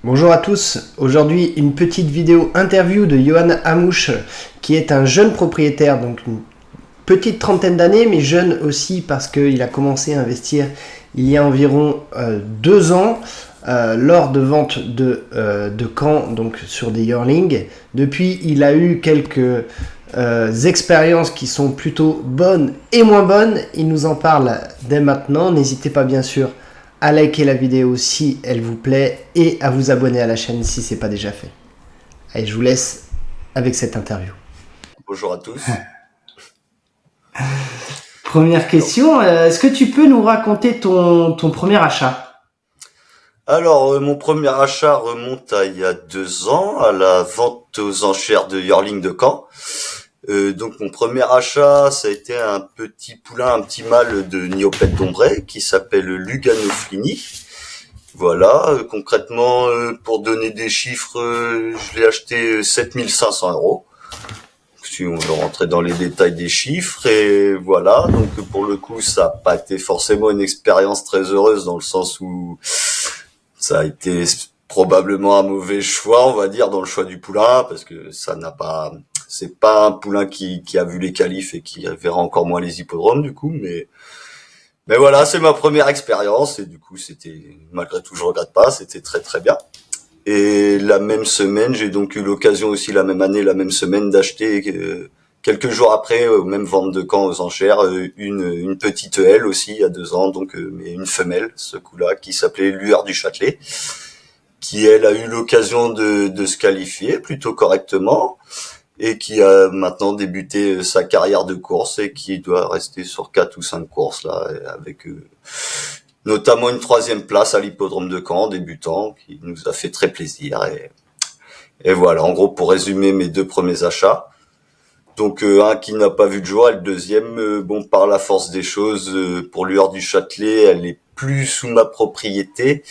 Bonjour à tous, aujourd'hui une petite vidéo interview de Johan Hamouche qui est un jeune propriétaire, donc une petite trentaine d'années mais jeune aussi parce qu'il a commencé à investir il y a environ 2 ans lors de ventes de camps donc sur des yearlings. Depuis il a eu quelques expériences qui sont plutôt bonnes et moins bonnes, il nous en parle dès maintenant. N'hésitez pas bien sûr à liker la vidéo si elle vous plaît et à vous abonner à la chaîne si ce n'est pas déjà fait. Allez, je vous laisse avec cette interview. Bonjour à tous. Première question, est-ce que tu peux nous raconter ton premier achat? Alors, mon premier achat remonte à il y a 2 ans, à la vente aux enchères de yearling de Caen. Donc mon premier achat, ça a été un petit poulain, un petit mâle de Niopette d'Ombray qui s'appelle Lugano Flini. Voilà, concrètement, pour donner des chiffres, je l'ai acheté 7500 €. Si on veut rentrer dans les détails des chiffres, et voilà. Donc pour le coup, ça n'a pas été forcément une expérience très heureuse dans le sens où ça a été probablement un mauvais choix, on va dire, dans le choix du poulain, parce que c'est pas un poulain qui a vu les qualifs et qui verra encore moins les hippodromes du coup, mais voilà, c'est ma première expérience et du coup c'était, malgré tout je regrette pas, c'était très très bien. Et la même semaine, j'ai donc eu l'occasion aussi la même année, la même semaine, d'acheter quelques jours après, aux mêmes ventes de Caen aux enchères, une petite aile aussi il y a 2 ans, donc mais une femelle ce coup-là, qui s'appelait Lueur du Châtelet, qui elle a eu l'occasion de se qualifier plutôt correctement et qui a maintenant débuté sa carrière de course et qui doit rester sur 4 ou 5 courses là, avec notamment une 3e place à l'hippodrome de Caen en débutant, qui nous a fait très plaisir. Et voilà, en gros, pour résumer mes 2 premiers achats. Donc un qui n'a pas vu de jour et le deuxième, bon, par la force des choses, pour Lueur du Châtelet, elle est plus sous ma propriété.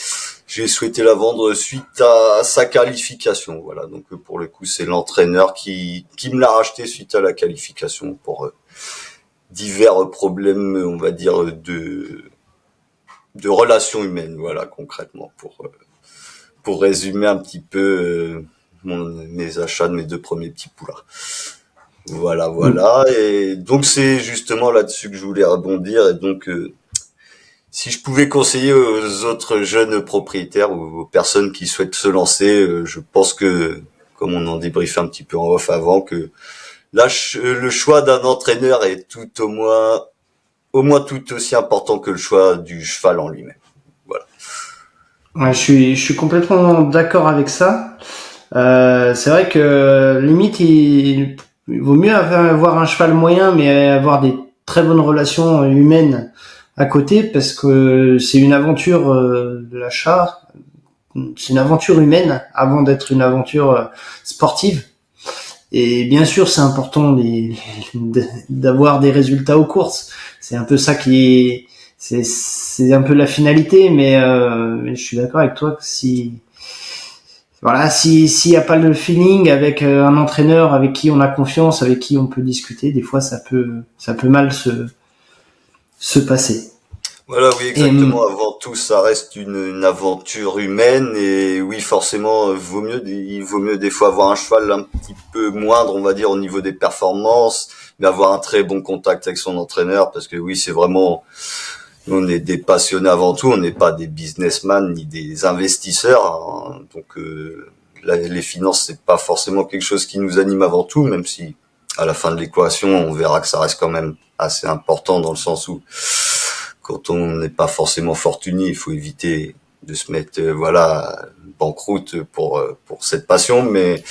J'ai souhaité la vendre suite à sa qualification. Voilà, donc pour le coup, c'est l'entraîneur qui me l'a racheté suite à la qualification pour divers problèmes, on va dire, de relations humaines, voilà, concrètement, pour résumer un petit peu mes achats de mes 2 premiers petits poulains. Voilà, et donc c'est justement là-dessus que je voulais rebondir, et donc si je pouvais conseiller aux autres jeunes propriétaires ou aux personnes qui souhaitent se lancer, je pense que, comme on en débriefait un petit peu en off avant, que là, le choix d'un entraîneur est au moins tout aussi important que le choix du cheval en lui-même. Voilà. Ouais, je suis complètement d'accord avec ça. C'est vrai que limite il vaut mieux avoir un cheval moyen mais avoir des très bonnes relations humaines à côté parce que c'est une aventure de l'achat, c'est une aventure humaine avant d'être une aventure sportive. Et bien sûr, c'est important d'avoir des résultats aux courses. C'est un peu ça c'est un peu la finalité, mais je suis d'accord avec toi que s'il y a pas le feeling avec un entraîneur avec qui on a confiance, avec qui on peut discuter, des fois ça peut mal se passer. Voilà, oui, Et exactement. Avant tout, ça reste une aventure humaine et oui, forcément, il vaut mieux des fois avoir un cheval un petit peu moindre, on va dire, au niveau des performances, mais avoir un très bon contact avec son entraîneur parce que oui, c'est vraiment, on est des passionnés avant tout, on n'est pas des businessmen ni des investisseurs, hein. Donc, les finances, c'est pas forcément quelque chose qui nous anime avant tout, même si à la fin de l'équation, on verra que ça reste quand même assez important dans le sens où quand on n'est pas forcément fortuné, il faut éviter de se mettre banqueroute pour cette passion. Mais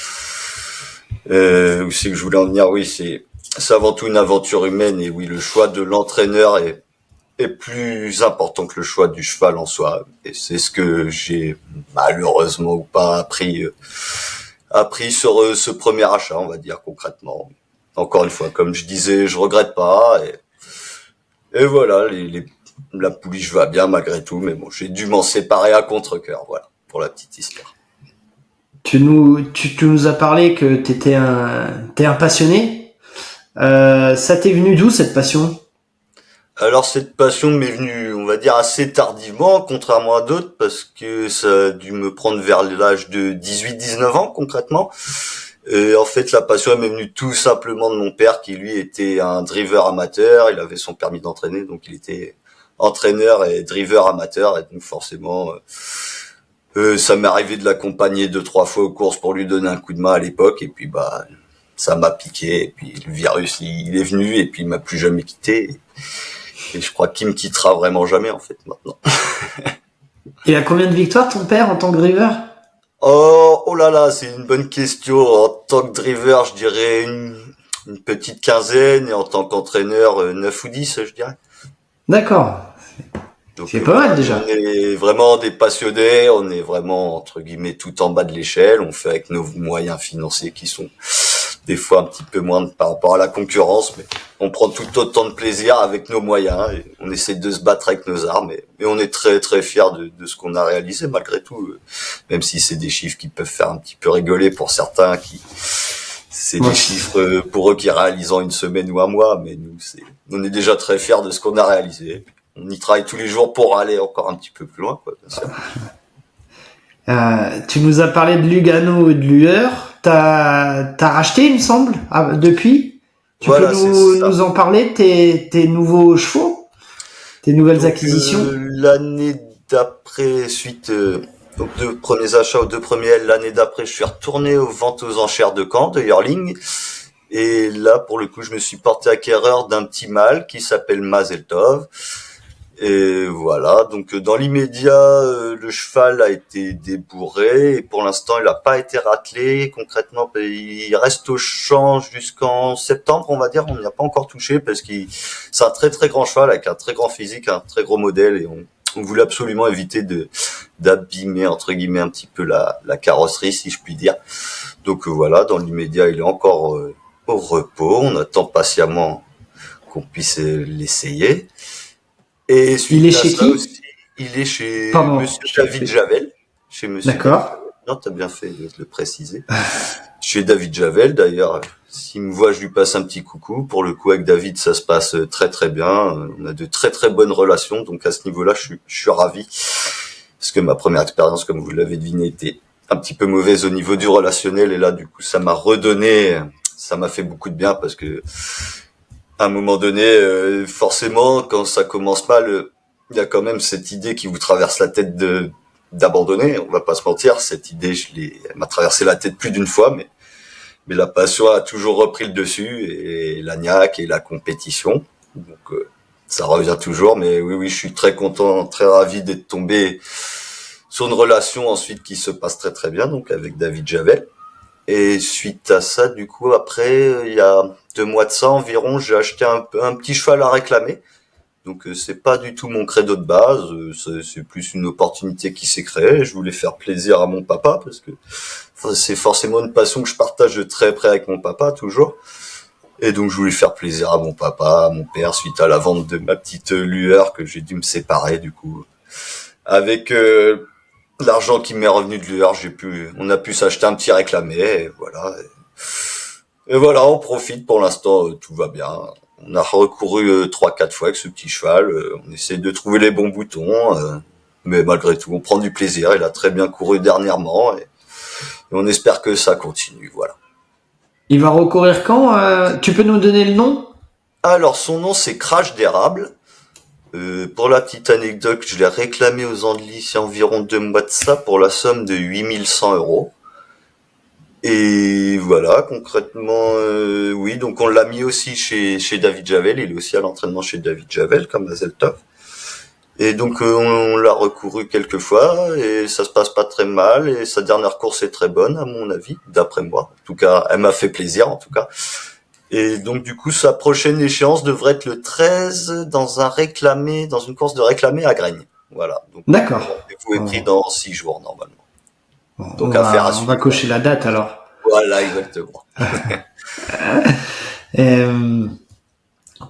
où c'est que je voulais en venir? Oui, c'est avant tout une aventure humaine et oui, le choix de l'entraîneur est plus important que le choix du cheval en soi. Et c'est ce que j'ai malheureusement ou pas appris sur ce premier achat, on va dire concrètement. Encore une fois, comme je disais, je regrette pas. Et voilà, la pouliche va bien malgré tout, mais bon, j'ai dû m'en séparer à contre-cœur, voilà, pour la petite histoire. tu nous as parlé que t'es un passionné. Ça t'est venu d'où cette passion? Alors cette passion m'est venue, on va dire, assez tardivement, contrairement à d'autres, parce que ça a dû me prendre vers l'âge de 18-19 ans concrètement. Et en fait, la passion elle m'est venue tout simplement de mon père, qui lui était un driver amateur. Il avait son permis d'entraîner, donc il était entraîneur et driver amateur. Et donc forcément, ça m'est arrivé de l'accompagner 2-3 fois aux courses pour lui donner un coup de main à l'époque. Et puis bah, ça m'a piqué. Et puis le virus, il est venu et puis il m'a plus jamais quitté. Et je crois qu'il me quittera vraiment jamais en fait maintenant. Il a combien de victoires ton père en tant que driver? Oh là là, c'est une bonne question. En tant que driver, je dirais une petite quinzaine, et en tant qu'entraîneur, 9 ou 10, je dirais. D'accord, Donc c'est pas mal déjà. on est vraiment des passionnés, on est vraiment entre guillemets tout en bas de l'échelle. On fait avec nos moyens financiers qui sont des fois un petit peu moindres par rapport à la concurrence, mais on prend tout autant de plaisir avec nos moyens et on essaie de se battre avec nos armes. Et on est très très fiers de ce qu'on a réalisé malgré tout, même si c'est des chiffres qui peuvent faire un petit peu rigoler pour certains c'est des chiffres pour eux qui réalisent en une semaine ou un mois, mais nous on est déjà très fiers de ce qu'on a réalisé. On y travaille tous les jours pour aller encore un petit peu plus loin, quoi, bien sûr. Tu nous as parlé de Lugano et de Lueur. T'as racheté, il me semble, depuis. Tu Voilà, peux nous en parler, tes nouveaux chevaux, tes nouvelles acquisitions? L'année d'après, suite aux 2 premiers achats, aux 2 premiers, l'année d'après, je suis retourné aux ventes aux enchères de Caen, de Yearling. Et là, pour le coup, je me suis porté acquéreur d'un petit mâle qui s'appelle Mazeltov. Et voilà, donc dans l'immédiat, le cheval a été débourré et pour l'instant, il n'a pas été ratelé. Concrètement, il reste au champ jusqu'en septembre, on va dire. On n'y a pas encore touché parce que c'est un très très grand cheval avec un très grand physique, un très gros modèle et on voulait absolument éviter d'abîmer entre guillemets un petit peu la carrosserie, si je puis dire. Donc voilà, dans l'immédiat, il est encore au repos. On attend patiemment qu'on puisse l'essayer. Et Il est suite à chez ça qui? aussi, il est chez Pardon. Monsieur David Javel. Chez Monsieur David D'accord. Javel. Non, t'as bien fait de le préciser. Chez David Javel, d'ailleurs, s'il me voit, je lui passe un petit coucou. Pour le coup, avec David, ça se passe très très bien. On a de très très bonnes relations. Donc à ce niveau-là, je suis ravi. Parce que ma première expérience, comme vous l'avez deviné, était un petit peu mauvaise au niveau du relationnel. Et là, du coup, ça m'a fait beaucoup de bien parce que à un moment donné, forcément, quand ça commence mal, il y a quand même cette idée qui vous traverse la tête d'abandonner. On va pas se mentir, cette idée, elle m'a traversé la tête plus d'une fois, mais la passion a toujours repris le dessus et la niaque et la compétition. Donc ça revient toujours, mais oui, je suis très content, très ravi d'être tombé sur une relation ensuite qui se passe très très bien, donc avec David Javel. Et suite à ça, du coup, après, il y a 2 mois de ça environ, j'ai acheté un petit cheval à réclamer. Donc c'est pas du tout mon credo de base, c'est plus une opportunité qui s'est créée. Je voulais faire plaisir à mon papa parce que c'est forcément une passion que je partage de très près avec mon papa toujours. Et donc je voulais faire plaisir à mon papa, à mon père suite à la vente de ma petite Lueur que j'ai dû me séparer du coup. Avec l'argent qui m'est revenu de Lueur, on a pu s'acheter un petit réclamé, et voilà. Et voilà, on profite pour l'instant, tout va bien. On a recouru 3-4 fois avec ce petit cheval, on essaie de trouver les bons boutons, mais malgré tout, on prend du plaisir. Il a très bien couru dernièrement, et on espère que ça continue, voilà. Il va recourir quand? Tu peux nous donner le nom? Alors, son nom, c'est Crash d'érable. Pour la petite anecdote, je l'ai réclamé aux Andelys il y a environ 2 mois de ça pour la somme de 8100 €. Et voilà, concrètement, oui, donc on l'a mis aussi chez David Javel, il est aussi à l'entraînement chez David Javel, comme Mazeltov. Et donc on l'a recouru quelques fois, et ça se passe pas très mal, et sa dernière course est très bonne, à mon avis, d'après moi. En tout cas, elle m'a fait plaisir, en tout cas. Et donc du coup, sa prochaine échéance devrait être le 13 dans une course de réclamé à Graignes. Voilà. Donc D'accord. vous est pris dans 6 jours normalement. Bon, Donc affaire à on suivre. va cocher la date alors. Voilà, exactement.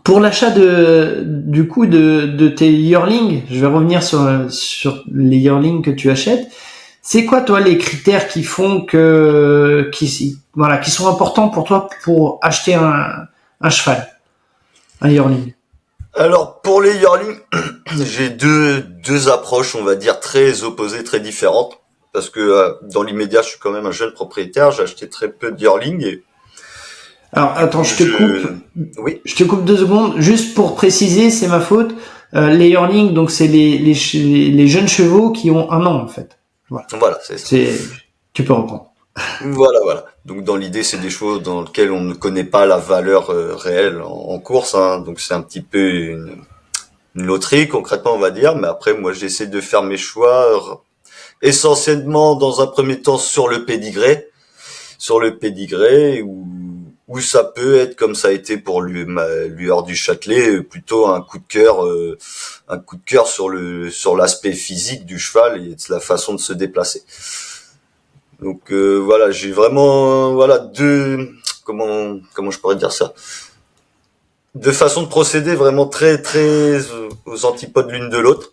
Pour l'achat du coup de tes yearlings, je vais revenir sur les yearlings que tu achètes. C'est quoi toi les critères qui font qui sont importants pour toi pour acheter un cheval, un yearling? Alors pour les yearlings, j'ai deux approches, on va dire, très opposées, très différentes. Parce que dans l'immédiat, je suis quand même un jeune propriétaire, j'ai acheté très peu de yearlings et Alors, du attends, coup oui. je te coupe 2 secondes, juste pour préciser, c'est ma faute. Les yearlings, donc c'est les jeunes chevaux qui ont 1 an en fait. Voilà. Voilà, c'est ça. Tu peux reprendre. Voilà. Donc dans l'idée, c'est des chevaux dans lesquels on ne connaît pas la valeur réelle en course, hein. Donc c'est un petit peu une loterie concrètement, on va dire. Mais après, moi, j'essaie de faire mes choix essentiellement dans un premier temps sur le pédigré où ça peut être comme ça a été pour Lueur du Châtelet, plutôt un coup de cœur sur l'aspect physique du cheval et de la façon de se déplacer. Donc voilà, j'ai vraiment comment je pourrais dire ça, deux façons de procéder vraiment très très aux antipodes l'une de l'autre.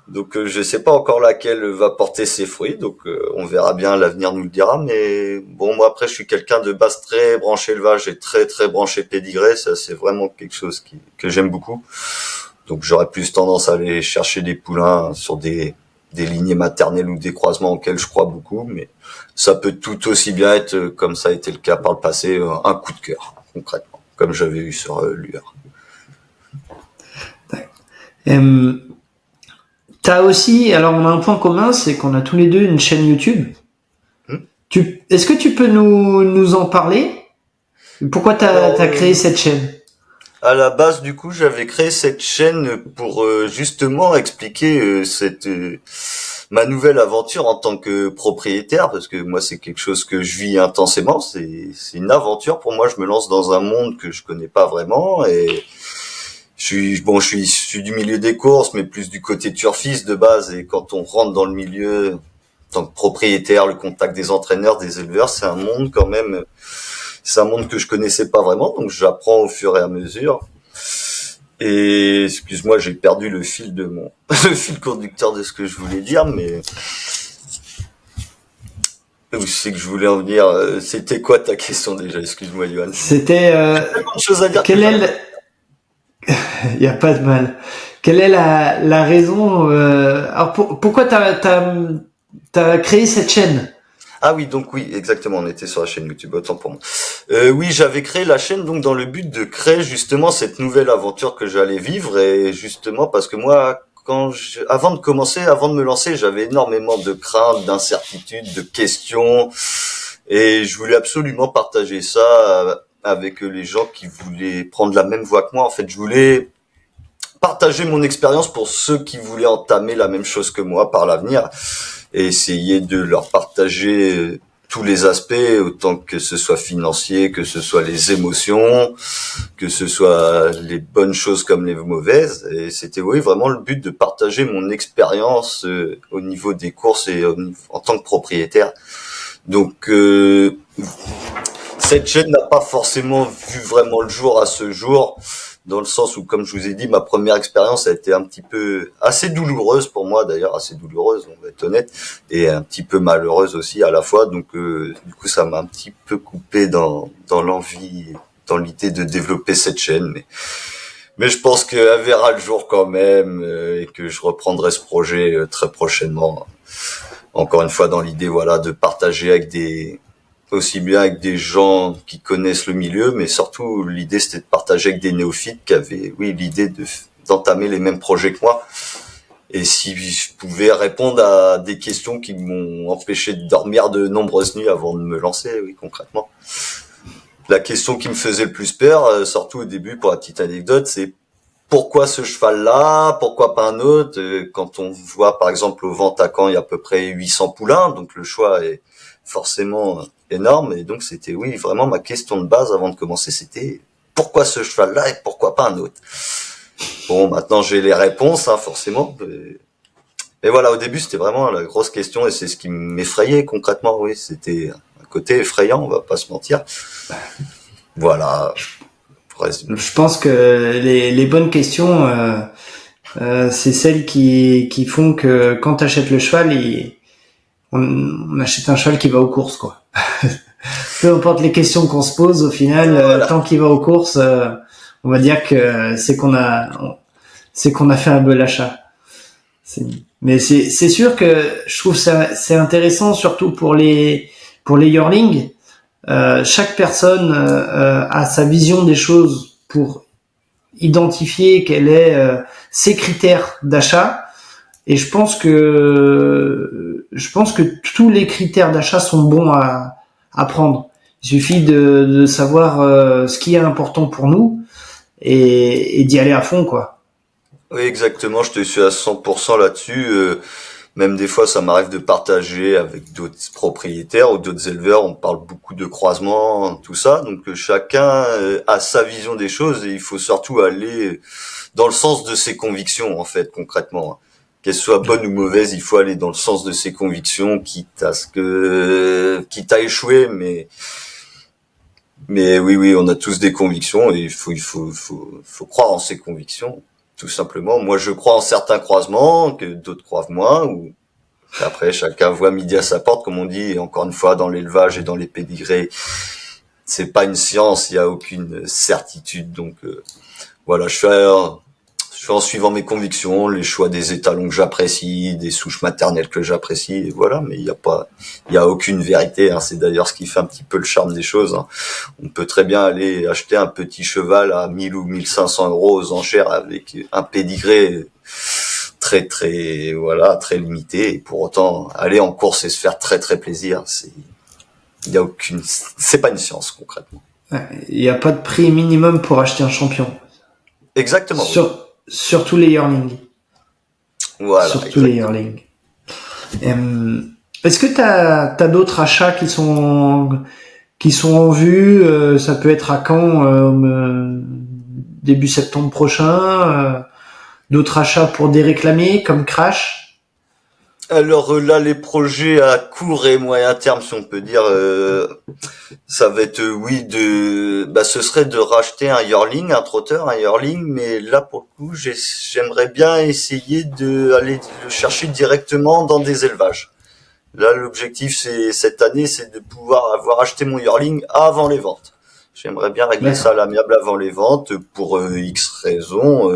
Donc je sais pas encore laquelle va porter ses fruits, donc on verra bien, l'avenir nous le dira. Mais bon, moi après je suis quelqu'un de base très branché élevage et très très branché pédigré, ça c'est vraiment quelque chose que j'aime beaucoup. Donc j'aurais plus tendance à aller chercher des poulains sur des lignées maternelles ou des croisements auxquels je crois beaucoup, mais ça peut tout aussi bien être, comme ça a été le cas par le passé, un coup de cœur concrètement, comme j'avais eu sur Lueur. T'as aussi, alors on a un point commun, c'est qu'on a tous les deux une chaîne YouTube. Est-ce que tu peux nous en parler? Pourquoi t'as créé cette chaîne? À la base, du coup, j'avais créé cette chaîne pour justement expliquer ma nouvelle aventure en tant que propriétaire, parce que moi, c'est quelque chose que je vis intensément. C'est une aventure pour moi. Je me lance dans un monde que je connais pas vraiment et je suis issu du milieu des courses, mais plus du côté turfiste de base. Et quand on rentre dans le milieu, en tant que propriétaire, le contact des entraîneurs, des éleveurs, c'est un monde quand même. C'est un monde que je connaissais pas vraiment, donc j'apprends au fur et à mesure. Et excuse-moi, j'ai perdu le fil de le fil conducteur de ce que je voulais dire, mais où c'est que je voulais en venir. C'était quoi ta question déjà? Excuse-moi, Johan. C'était Tellement de choses à dire. quelle est il y a pas de mal. Quelle est la raison alors pourquoi t'as créé cette chaîne? Ah oui, donc oui, exactement, on était sur la chaîne YouTube, autant pour moi. Oui, j'avais créé la chaîne donc dans le but de créer justement cette nouvelle aventure que j'allais vivre et justement parce que moi, avant de me lancer, j'avais énormément de craintes, d'incertitudes, de questions et je voulais absolument partager ça avec les gens qui voulaient prendre la même voie que moi. En fait, je voulais partager mon expérience pour ceux qui voulaient entamer la même chose que moi par l'avenir et essayer de leur partager tous les aspects, autant que ce soit financier, que ce soit les émotions, que ce soit les bonnes choses comme les mauvaises. Et c'était oui vraiment le but de partager mon expérience au niveau des courses et en tant que propriétaire. Donc cette chaîne n'a pas forcément vu vraiment le jour à ce jour, dans le sens où, comme je vous ai dit, ma première expérience a été un petit peu assez douloureuse pour moi, d'ailleurs assez douloureuse, on va être honnête, et un petit peu malheureuse aussi à la fois. Donc, du coup, ça m'a un petit peu coupé dans l'envie, dans l'idée de développer cette chaîne. Mais je pense qu'elle verra le jour quand même et que je reprendrai ce projet très prochainement. Encore une fois, dans l'idée, voilà, de partager aussi bien avec des gens qui connaissent le milieu, mais surtout l'idée c'était de partager avec des néophytes qui avaient, oui, l'idée d'entamer les mêmes projets que moi. Et si je pouvais répondre à des questions qui m'ont empêché de dormir de nombreuses nuits avant de me lancer, oui, concrètement. La question qui me faisait le plus peur, surtout au début, pour la petite anecdote, c'est pourquoi ce cheval-là, pourquoi pas un autre? Quand on voit, par exemple, au Vent à Caen, il y a à peu près 800 poulains, donc le choix est forcément énorme. Et donc, c'était, oui, vraiment ma question de base avant de commencer, c'était pourquoi ce cheval-là et pourquoi pas un autre? Bon, maintenant, j'ai les réponses, hein, forcément. Mais voilà, au début, c'était vraiment la grosse question et c'est ce qui m'effrayait concrètement, oui. C'était un côté effrayant, on va pas se mentir. Voilà. Je pense que les bonnes questions, c'est celles qui font que quand t'achètes le cheval, on achète un cheval qui va aux courses, quoi. Peu importe les questions qu'on se pose, au final, voilà. Tant qu'il va aux courses, on va dire que c'est qu'on a fait un bel achat. Mais c'est sûr que je trouve ça c'est intéressant, surtout pour les yearlings. Chaque personne a sa vision des choses pour identifier quels est ses critères d'achat. Et je pense que tous les critères d'achat sont bons à prendre. Il suffit de savoir ce qui est important pour nous et d'y aller à fond, quoi. Oui, exactement, je te suis à 100% là-dessus. Même des fois, ça m'arrive de partager avec d'autres propriétaires ou d'autres éleveurs. On parle beaucoup de croisement, tout ça. Donc chacun a sa vision des choses et il faut surtout aller dans le sens de ses convictions, en fait, concrètement. Qu'elles soient bonnes ou mauvaises, il faut aller dans le sens de ses convictions, quitte à échouer, mais oui, on a tous des convictions et il faut croire en ses convictions. Tout simplement. Moi, je crois en certains croisements, que d'autres croient moins, ou après, chacun voit midi à sa porte, comme on dit, et encore une fois, dans l'élevage et dans les pédigrés, c'est pas une science, il y a aucune certitude, donc, voilà, je fais en suivant mes convictions, les choix des étalons que j'apprécie, des souches maternelles que j'apprécie, et voilà, mais il y a aucune vérité, hein. C'est d'ailleurs ce qui fait un petit peu le charme des choses, hein. On peut très bien aller acheter un petit cheval à 1000 ou 1500 euros aux enchères avec un pédigré très limité, et pour autant aller en course et se faire très très plaisir, c'est pas une science concrètement. Il n'y a pas de prix minimum pour acheter un champion. Exactement. Surtout les yearlings. Voilà. Surtout les yearlings. Est-ce que t'as d'autres achats qui sont en vue? Ça peut être à quand? Début septembre prochain. D'autres achats pour déréclamer comme Crash? Alors là, les projets à court et moyen terme, si on peut dire, ça va être ce serait de racheter un yearling, un trotteur, un yearling, mais là pour le coup, j'aimerais bien essayer de aller le chercher directement dans des élevages. Là, l'objectif cette année, c'est de pouvoir avoir acheté mon yearling avant les ventes. J'aimerais bien régler ça à l'amiable avant les ventes pour X raisons,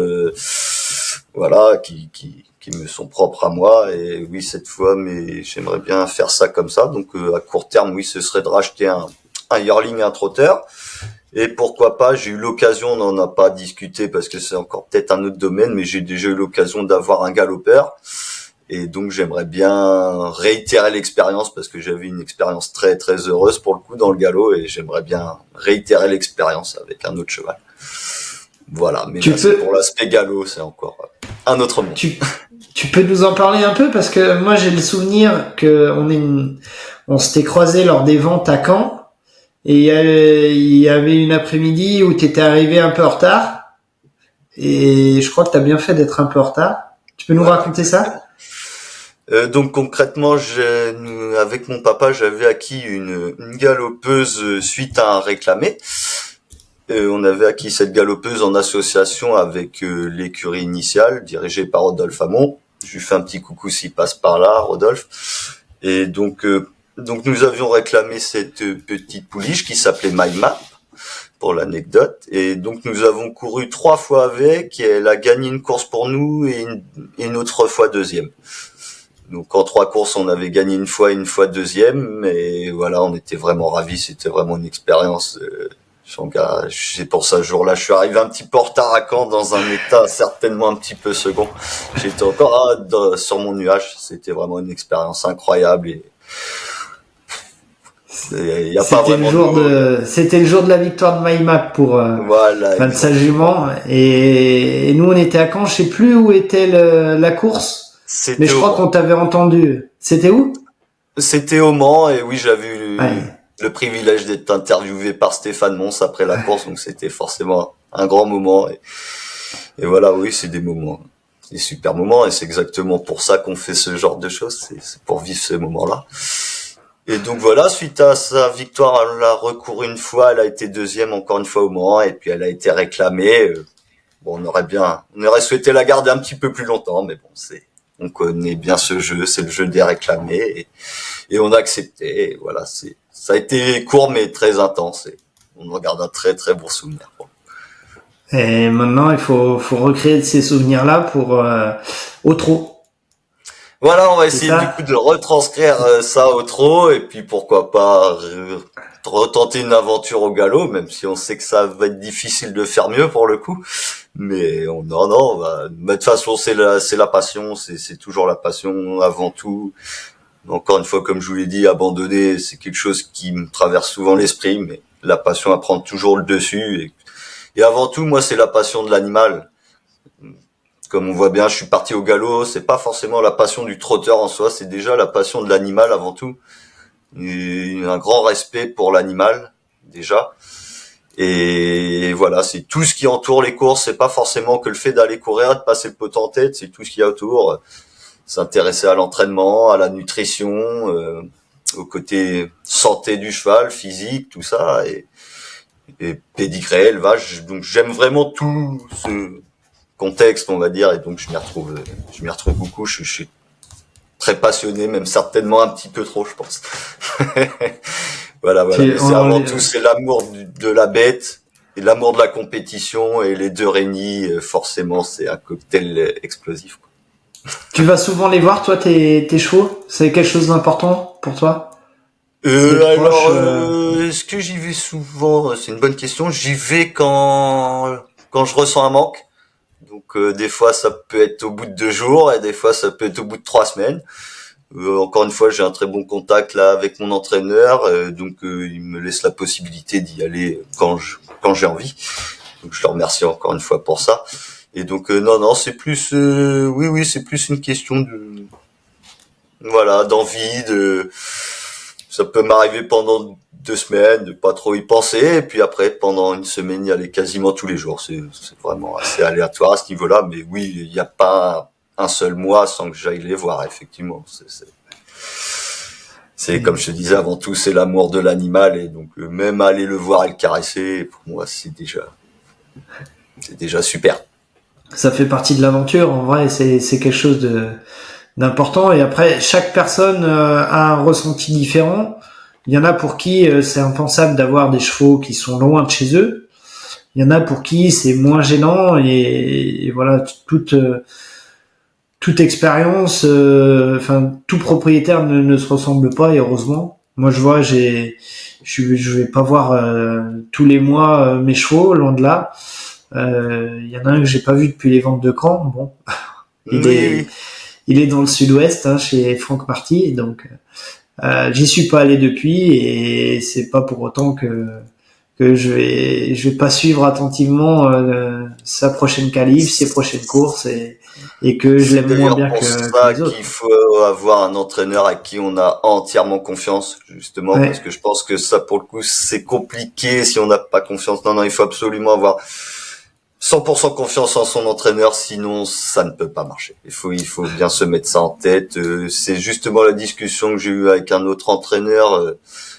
voilà, qui me sont propres à moi, et oui, cette fois, mais j'aimerais bien faire ça comme ça. Donc à court terme, oui, ce serait de racheter un yearling, un trotteur. Et pourquoi pas, j'ai eu l'occasion, on n'en a pas discuté parce que c'est encore peut-être un autre domaine, mais j'ai déjà eu l'occasion d'avoir un galopeur. Et donc j'aimerais bien réitérer l'expérience parce que j'avais une expérience très très heureuse pour le coup dans le galop, et j'aimerais bien réitérer l'expérience avec un autre cheval. Voilà, mais c'est pour l'aspect galop, c'est encore un autre monde. Tu peux nous en parler un peu, parce que moi j'ai le souvenir que on s'était croisés lors des ventes à Caen, et il y avait une après-midi où t'étais arrivé un peu en retard, et je crois que t'as bien fait d'être un peu en retard. Tu peux nous raconter ça? Donc concrètement, avec mon papa, j'avais acquis une galopeuse suite à un réclamé. On avait acquis cette galopeuse en association avec l'écurie initiale, dirigée par Rodolphe Hamon. Je lui fais un petit coucou s'il passe par là, Rodolphe. Et donc nous avions réclamé cette petite pouliche qui s'appelait MyMap, pour l'anecdote. Et donc nous avons couru 3 fois avec, et elle a gagné une course pour nous et une autre fois deuxième. Donc en 3 courses, on avait gagné une fois deuxième, et voilà, on était vraiment ravis. C'était vraiment une expérience. C'est pour ça, ce jour-là, je suis arrivé un petit peu en retard à Caen, dans un état certainement un petit peu second. J'étais encore sur mon nuage. C'était vraiment une expérience incroyable. Et y a pas vraiment c'était le jour de la victoire de MyMap pour voilà, de sa jument, et nous on était à Caen, je sais plus où était la course. Mais je crois qu'on t'avait entendu. C'était où? C'était au Mans, et oui, j'avais eu le privilège d'être interviewé par Stéphane Mons après la course, donc c'était forcément un grand moment. Et voilà, oui, c'est des moments, des super moments, et c'est exactement pour ça qu'on fait ce genre de choses, c'est pour vivre ces moments-là. Et donc voilà, suite à sa victoire, elle a recouru une fois, elle a été deuxième encore une fois au Mans, et puis elle a été réclamée. Bon, on aurait souhaité la garder un petit peu plus longtemps, mais bon, on connaît bien ce jeu, c'est le jeu des réclamés, et on a accepté. Et voilà, ça a été court mais très intense, et on en garde un très très bon souvenir. Et maintenant, faut recréer ces souvenirs-là pour au trot. Voilà, on va C'est essayer du coup ça? de retranscrire ça au trot et puis pourquoi pas retenter une aventure au galop, même si on sait que ça va être difficile de faire mieux pour le coup. Mais non, non, mais de toute façon c'est la passion, c'est toujours la passion avant tout. Encore une fois, comme je vous l'ai dit, abandonner, c'est quelque chose qui me traverse souvent l'esprit, mais la passion à prendre toujours le dessus. Et avant tout, moi, c'est la passion de l'animal. Comme on voit bien, je suis parti au galop, c'est pas forcément la passion du trotteur en soi, c'est déjà la passion de l'animal avant tout. Et un grand respect pour l'animal, déjà. Et voilà, c'est tout ce qui entoure les courses, c'est pas forcément que le fait d'aller courir, de passer le pot en tête, c'est tout ce qu'il y a autour. S'intéresser à l'entraînement, à la nutrition, au côté santé du cheval, physique, tout ça, et pédigré, élevage. Donc j'aime vraiment tout ce contexte, on va dire, et donc je m'y retrouve beaucoup. Je suis très passionné, même certainement un petit peu trop, je pense. Voilà, voilà. Mais c'est avant tout, c'est l'amour de la bête et l'amour de la compétition, et les deux réunis, forcément, c'est un cocktail explosif, quoi. Tu vas souvent les voir, toi, tes chevaux? C'est quelque chose d'important pour toi? D'être proche Est-ce que j'y vais souvent? C'est une bonne question. J'y vais quand je ressens un manque. Donc des fois ça peut être au bout de 2 jours et des fois ça peut être au bout de 3 semaines. Encore une fois, j'ai un très bon contact là avec mon entraîneur, donc il me laisse la possibilité d'y aller quand j'ai envie. Donc je le remercie encore une fois pour ça. Et donc non non, c'est plus oui c'est plus une question de voilà d'envie de ça peut m'arriver pendant 2 semaines de pas trop y penser, et puis après pendant une semaine y aller quasiment tous les jours. C'est vraiment assez aléatoire à ce niveau-là, mais oui, il n'y a pas un seul mois sans que j'aille les voir, effectivement. C'est comme je te disais avant tout, c'est l'amour de l'animal, et donc même aller le voir et le caresser, pour moi c'est déjà super. Ça fait partie de l'aventure, en vrai, c'est quelque chose d'important. Et après, chaque personne a un ressenti différent. Il y en a pour qui c'est impensable d'avoir des chevaux qui sont loin de chez eux. Il y en a pour qui c'est moins gênant, et voilà, toute expérience, enfin tout propriétaire ne se ressemble pas, et heureusement. Moi, je vois, je vais pas voir tous les mois mes chevaux, loin de là. Il y en a un que j'ai pas vu depuis les ventes de Caen. Bon, Oui, il est oui. il est dans le sud-ouest, hein, chez Franck Marty, donc j'y suis pas allé depuis, et c'est pas pour autant que je vais pas suivre attentivement sa prochaine qualif, ses prochaines courses, et que je C'est l'aime moins d'ailleurs bien pour que ça les autres. qu'il faut avoir un entraîneur à qui on a entièrement confiance, justement, parce Ouais, que je pense que ça, pour le coup, c'est compliqué si on n'a pas confiance. Non, non, il faut absolument avoir 100% confiance en son entraîneur, sinon ça ne peut pas marcher. Il faut bien se mettre ça en tête. C'est justement la discussion que j'ai eue avec un autre entraîneur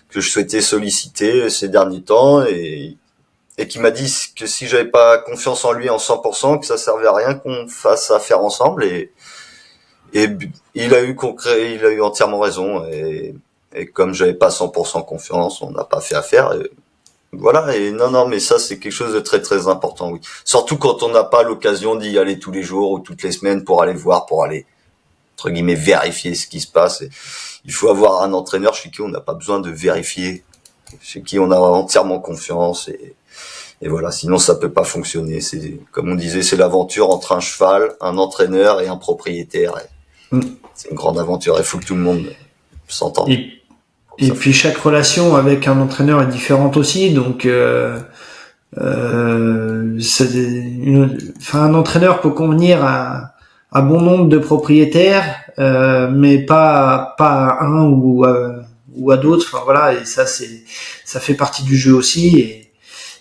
que je souhaitais solliciter ces derniers temps, et qui m'a dit que si j'avais pas confiance en lui en 100%, que ça servait à rien qu'on fasse affaire ensemble, et il a eu entièrement raison, et comme j'avais pas 100% confiance, on n'a pas fait affaire, et voilà. Et non non, mais ça c'est quelque chose de très très important, oui. Surtout quand on n'a pas l'occasion d'y aller tous les jours ou toutes les semaines pour aller voir, pour aller entre guillemets vérifier ce qui se passe. Et il faut avoir un entraîneur chez qui on n'a pas besoin de vérifier, chez qui on a entièrement confiance, et voilà, sinon ça peut pas fonctionner. C'est, comme on disait, c'est l'aventure entre un cheval, un entraîneur et un propriétaire. Et c'est une grande aventure. Il faut que tout le monde s'entende et pour que et ça puis fonctionne. chaque relation avec un entraîneur est différente aussi, donc enfin, un entraîneur peut convenir à bon nombre de propriétaires, mais pas à un ou à d'autres. Enfin voilà, et ça fait partie du jeu aussi.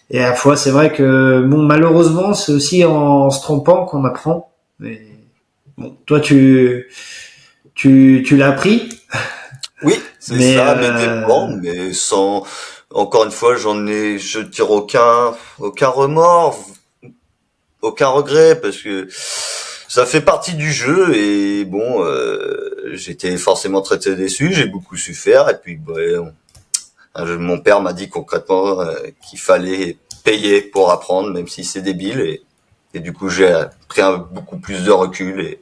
Et à la fois, c'est vrai que bon, malheureusement, c'est aussi en se trompant qu'on apprend. Et, bon, toi, tu l'as appris, Oui, c'est mais ça, mais dépend, mais sans, encore une fois, je tire aucun remords, aucun regret, parce que ça fait partie du jeu, et bon, j'étais forcément très très déçu, j'ai beaucoup souffert, et puis, mon père m'a dit concrètement qu'il fallait payer pour apprendre, même si c'est débile. Et du coup, j'ai pris beaucoup plus de recul.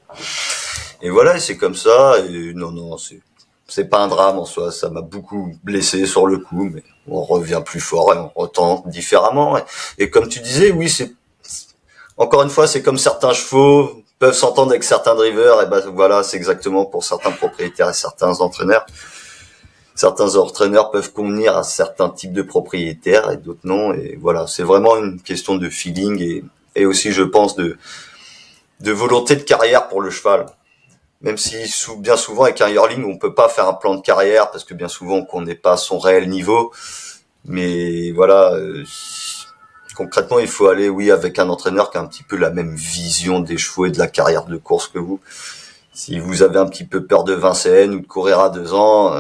Et voilà, et c'est comme ça. Et non, c'est pas un drame en soi. Ça m'a beaucoup blessé sur le coup, mais on revient plus fort et on retente différemment. Et comme tu disais, oui, encore une fois, c'est comme certains chevaux peuvent s'entendre avec certains drivers. Et ben voilà, c'est exactement pour certains propriétaires et certains entraîneurs. Certains entraîneurs peuvent convenir à certains types de propriétaires et d'autres non. Et voilà, c'est vraiment une question de feeling et aussi, je pense, de volonté de carrière pour le cheval. Même si bien souvent avec un yearling, on peut pas faire un plan de carrière parce que bien souvent on connaît pas son réel niveau. Mais voilà, concrètement, il faut aller, oui, avec un entraîneur qui a un petit peu la même vision des chevaux et de la carrière de course que vous. Si vous avez un petit peu peur de Vincennes ou de courir à 2 ans,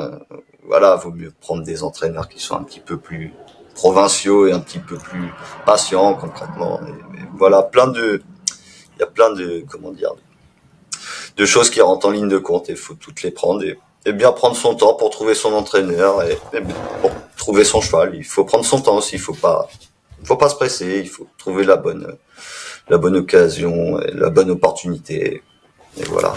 voilà, vaut mieux prendre des entraîneurs qui sont un petit peu plus provinciaux et un petit peu plus patients, concrètement. Et voilà, il y a plein de, comment dire, de choses qui rentrent en ligne de compte et il faut toutes les prendre et bien prendre son temps pour trouver son entraîneur et pour trouver son cheval. Il faut prendre son temps aussi, il faut pas se presser, il faut trouver la bonne occasion, et la bonne opportunité. Et voilà.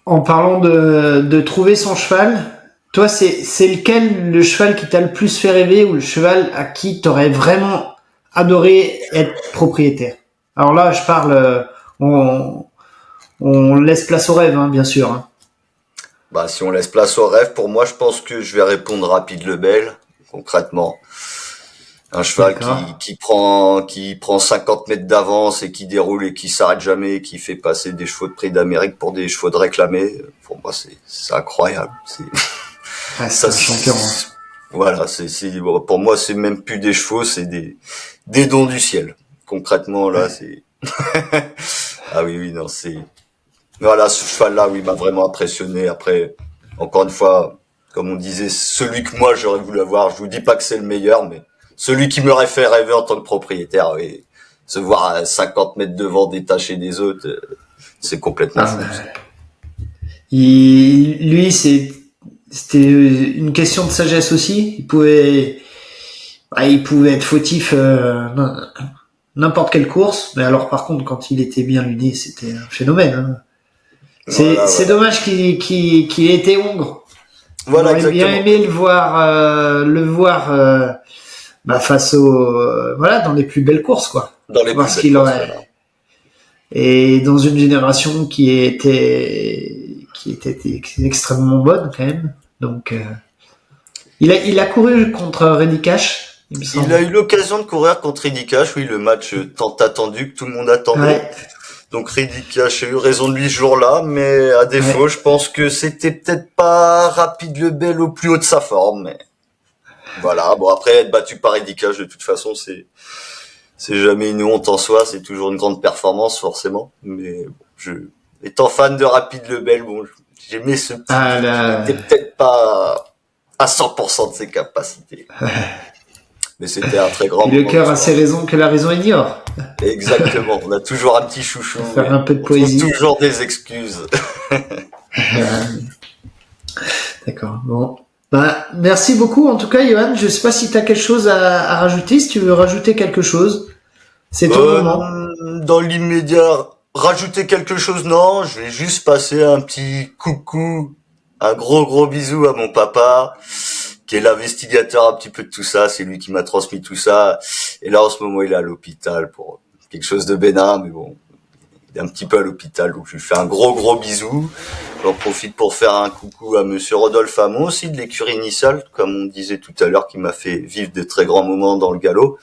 En parlant de trouver son cheval, toi, c'est lequel le cheval qui t'a le plus fait rêver ou le cheval à qui t'aurais vraiment adoré être propriétaire? Alors là, je parle, on laisse place au rêve, hein, bien sûr. Hein. Bah, si on laisse place au rêve, pour moi, je pense que je vais répondre Rapide Lebel, concrètement. Un cheval qui prend 50 mètres d'avance et qui déroule et qui s'arrête jamais et qui fait passer des chevaux de prix d'Amérique pour des chevaux de réclamés. Pour moi, c'est incroyable. C'est un champion. Hein. Voilà, pour moi, c'est même plus des chevaux, c'est des dons du ciel. Concrètement, là, c'est, ah oui, non, voilà, ce cheval-là, oui, m'a vraiment impressionné. Après, encore une fois, comme on disait, celui que moi, j'aurais voulu avoir, je vous dis pas que c'est le meilleur, mais celui qui m'aurait fait rêver en tant que propriétaire, oui. Se voir à 50 mètres devant détaché des autres, c'est complètement fou. Lui, c'était une question de sagesse aussi. Il pouvait être fautif n'importe quelle course, mais alors par contre, quand il était bien luné, c'était un phénomène. Hein. C'est dommage qu'il ait été hongre. Voilà, on aurait bien aimé le voir face dans les plus belles courses, quoi. Dans les plus belles courses, voilà. Et dans une génération qui était extrêmement bonne quand même. Donc il a couru contre Reddy Cash. Il a eu l'occasion de courir contre Reddy Cash, oui, le match tant attendu que tout le monde attendait. Ouais. Donc Reddy Cash a eu raison de lui ce jour-là, mais à défaut, je pense que c'était peut-être pas Rapide Lebel au plus haut de sa forme. Mais voilà, bon après être battu par Reddy Cash, de toute façon, c'est jamais une honte en soi, c'est toujours une grande performance forcément. Mais étant fan de Rapide Lebel, bon, j'aimais ce petit qui n'était peut-être pas à 100% de ses capacités. Mais c'était un très grand moment. Le cœur a ses raisons que la raison ignore. Exactement, on a toujours un petit chouchou. Faire un peu de poésie. On trouve toujours des excuses. D'accord, bon. Bah, merci beaucoup en tout cas, Johan. Je sais pas si tu as quelque chose à rajouter, si tu veux rajouter quelque chose. C'est ton moment. Dans l'immédiat, rajouter quelque chose, non. Je vais juste passer un petit coucou, un gros bisou à mon papa, qui est l'investigateur un petit peu de tout ça. C'est lui qui m'a transmis tout ça. Et là, en ce moment, il est à l'hôpital pour quelque chose de bénin, mais bon, il est un petit peu à l'hôpital. Donc, je lui fais un gros bisou. J'en profite pour faire un coucou à monsieur Rodolphe Hamon aussi, de l'écurie initiale, comme on disait tout à l'heure, qui m'a fait vivre de très grands moments dans le galop.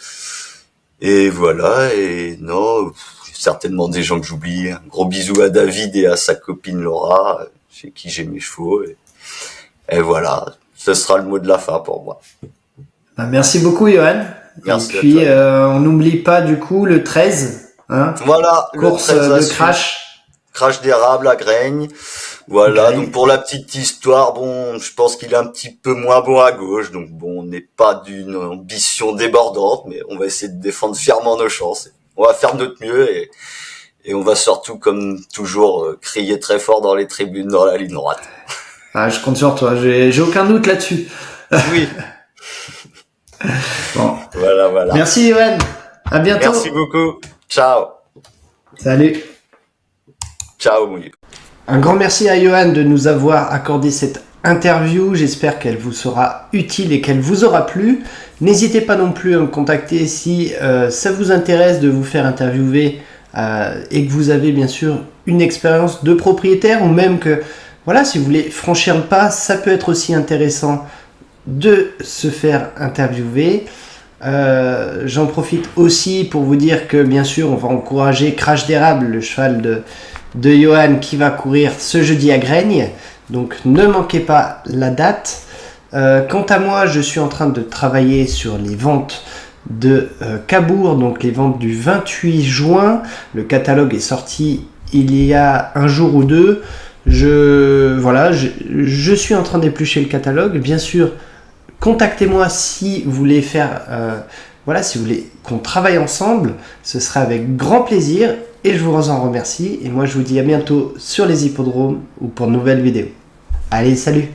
Et voilà, et non, certainement des gens que j'oublie. Un gros bisou à David et à sa copine Laura, chez qui j'ai mes chevaux. Et voilà, ce sera le mot de la fin pour moi. Bah, merci beaucoup, Johan. Merci. Et puis, on n'oublie pas du coup le 13. Hein, voilà, course le 13 de crash. Crash d'érable à Graigne. Voilà, donc pour la petite histoire, bon, je pense qu'il est un petit peu moins bon à gauche, donc bon, on n'est pas d'une ambition débordante, mais on va essayer de défendre fièrement nos chances. On va faire de notre mieux et on va surtout, comme toujours, crier très fort dans les tribunes, dans la ligne droite. Ah, je compte sur toi, j'ai aucun doute là-dessus. Oui. Bon. Voilà. Merci Johan. À bientôt. Merci beaucoup. Ciao. Salut. Ciao, mon vieux. Un grand merci à Johan de nous avoir accordé cette interview. J'espère qu'elle vous sera utile et qu'elle vous aura plu. N'hésitez pas non plus à me contacter si ça vous intéresse de vous faire interviewer et que vous avez bien sûr une expérience de propriétaire, ou même que voilà, si vous voulez franchir le pas, ça peut être aussi intéressant de se faire interviewer. J'en profite aussi pour vous dire que bien sûr on va encourager Crash d'érable, le cheval de Johan qui va courir ce jeudi à Graignes, donc ne manquez pas la date. Quant à moi, je suis en train de travailler sur les ventes de Cabourg, donc les ventes du 28 juin. Le catalogue est sorti il y a un jour ou deux. Je suis en train d'éplucher le catalogue. Bien sûr, contactez-moi si vous voulez si vous voulez qu'on travaille ensemble. Ce sera avec grand plaisir et je vous en remercie. Et moi, je vous dis à bientôt sur les hippodromes ou pour de nouvelles vidéos. Allez, salut!